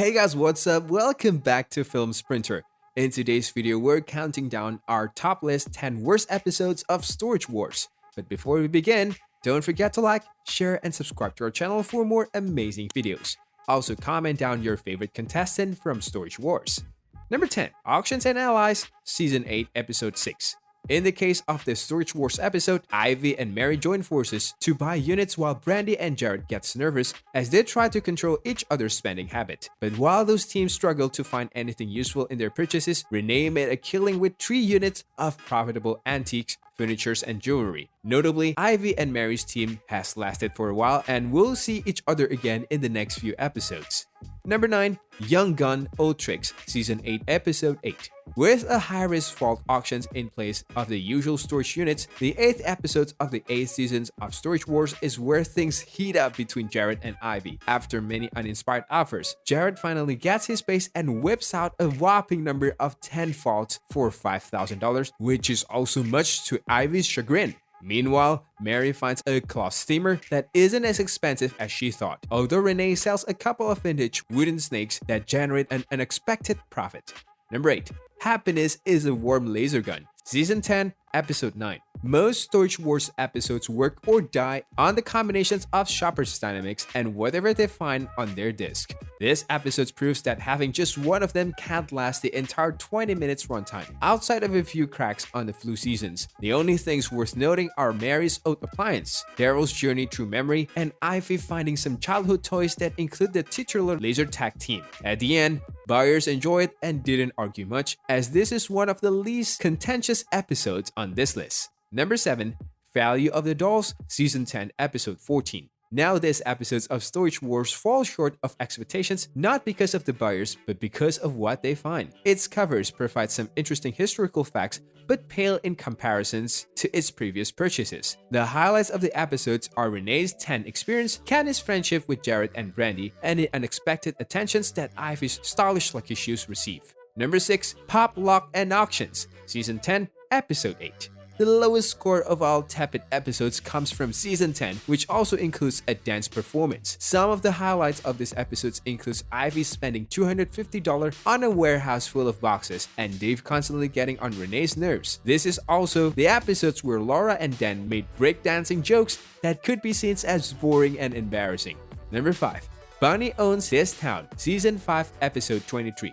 Hey guys, what's up? Welcome back to Film Sprinter. In today's video, we're counting down our top list 10 worst episodes of Storage Wars. But before we begin, don't forget to like, share, and subscribe to our channel for more amazing videos. Also, comment down your favorite contestant from Storage Wars. Number 10, Auctions and Allies, Season 8, Episode 6. In the case of the Storage Wars episode, Ivy and Mary join forces to buy units while Brandy and Jared gets nervous as they try to control each other's spending habit. But while those teams struggle to find anything useful in their purchases, Renee made a killing with 3 units of profitable antiques, furnitures, and jewelry. Notably, Ivy and Mary's team has lasted for a while and we'll see each other again in the next few episodes. Number 9, Young Gun Old Tricks, Season 8, Episode 8. With a high-risk vault auctions in place of the usual storage units, the 8th episode of the 8th season of Storage Wars is where things heat up between Jared and Ivy. After many uninspired offers, Jared finally gets his base and whips out a whopping number of 10 vaults for $5,000, which is also much to Ivy's chagrin. Meanwhile, Mary finds a cloth steamer that isn't as expensive as she thought, although Renee sells a couple of vintage wooden snakes that generate an unexpected profit. Number 8. Happiness is a Warm Laser Gun, Season 10, Episode 9. Most Storage Wars episodes work or die on the combinations of Shopper's dynamics and whatever they find on their disc. This episode proves that having just one of them can't last the entire 20 minutes runtime. Outside of a few cracks on the flu seasons, the only things worth noting are Mary's oat appliance, Daryl's journey through memory, and Ivy finding some childhood toys that include the titular laser tag team. At the end, buyers enjoyed and didn't argue much, as this is one of the least contentious episodes on this list. Number 7, Value of the Dolls, Season 10, Episode 14. Now these episodes of Storage Wars fall short of expectations not because of the buyers, but because of what they find. Its covers provide some interesting historical facts, but pale in comparisons to its previous purchases. The highlights of the episodes are Renee's 10 experience, Candy's friendship with Jared and Brandy, and the unexpected attentions that Ivy's stylish lucky shoes receive. Number 6, Pop, Lock, and Auctions, Season 10, Episode 8. The lowest score of all tepid episodes comes from Season 10, which also includes a dance performance. Some of the highlights of these episodes includes Ivy spending $250 on a warehouse full of boxes, and Dave constantly getting on Renee's nerves. This is also the episodes where Laura and Dan made breakdancing jokes that could be seen as boring and embarrassing. Number 5. Bunny Owns This Town, Season 5, Episode 23.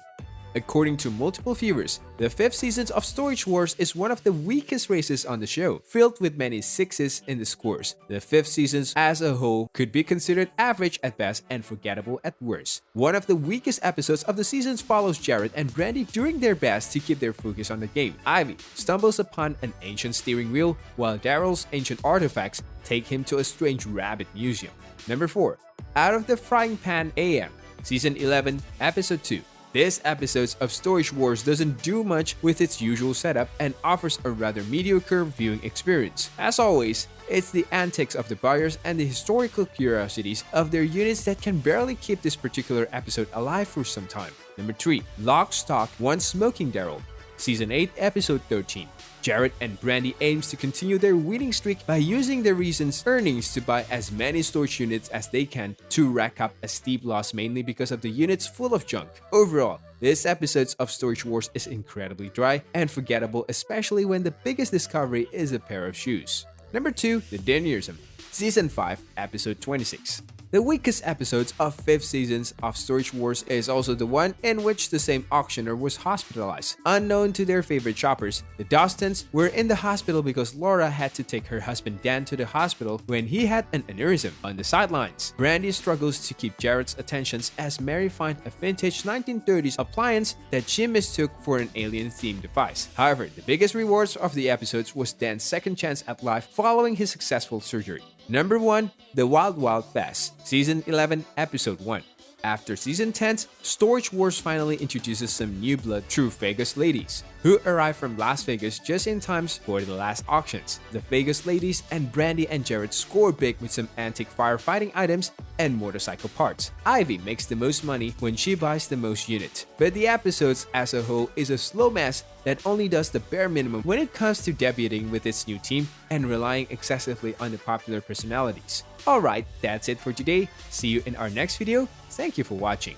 According to multiple viewers, the 5th season of Storage Wars is one of the weakest races on the show, filled with many 6s in the scores. The 5th season as a whole could be considered average at best and forgettable at worst. One of the weakest episodes of the seasons follows Jared and Brandy doing their best to keep their focus on the game. Ivy stumbles upon an ancient steering wheel, while Daryl's ancient artifacts take him to a strange rabbit museum. Number 4. Out of the Frying Pan AM, Season 11, Episode 2. This episode of Storage Wars doesn't do much with its usual setup and offers a rather mediocre viewing experience. As always, it's the antics of the buyers and the historical curiosities of their units that can barely keep this particular episode alive for some time. Number 3. Lock, Stock, One Smoking Daryl, Season 8, Episode 13. Jared and Brandy aims to continue their winning streak by using their recent earnings to buy as many storage units as they can to rack up a steep loss, mainly because of the units full of junk. Overall, this episode of Storage Wars is incredibly dry and forgettable, especially when the biggest discovery is a pair of shoes. Number 2, The Dinerism, Season 5, Episode 26. The weakest episodes of 5th seasons of Storage Wars is also the one in which the same auctioneer was hospitalized. Unknown to their favorite shoppers, the Dostans were in the hospital because Laura had to take her husband Dan to the hospital when he had an aneurysm. On the sidelines, Brandy struggles to keep Jared's attentions as Mary finds a vintage 1930s appliance that she mistook for an alien-themed device. However, the biggest rewards of the episodes was Dan's second chance at life following his successful surgery. Number 1, The Wild Wild Fest, Season 11, Episode 1. After Season 10, Storage Wars finally introduces some new blood through Vegas ladies, who arrive from Las Vegas just in time for the last auctions. The Vegas ladies and Brandy and Jared score big with some antique firefighting items and motorcycle parts. Ivy makes the most money when she buys the most units, but the episodes as a whole is a slow mess that only does the bare minimum when it comes to debuting with its new team and relying excessively on the popular personalities. Alright, that's it for today. See you in our next video. Thank you for watching.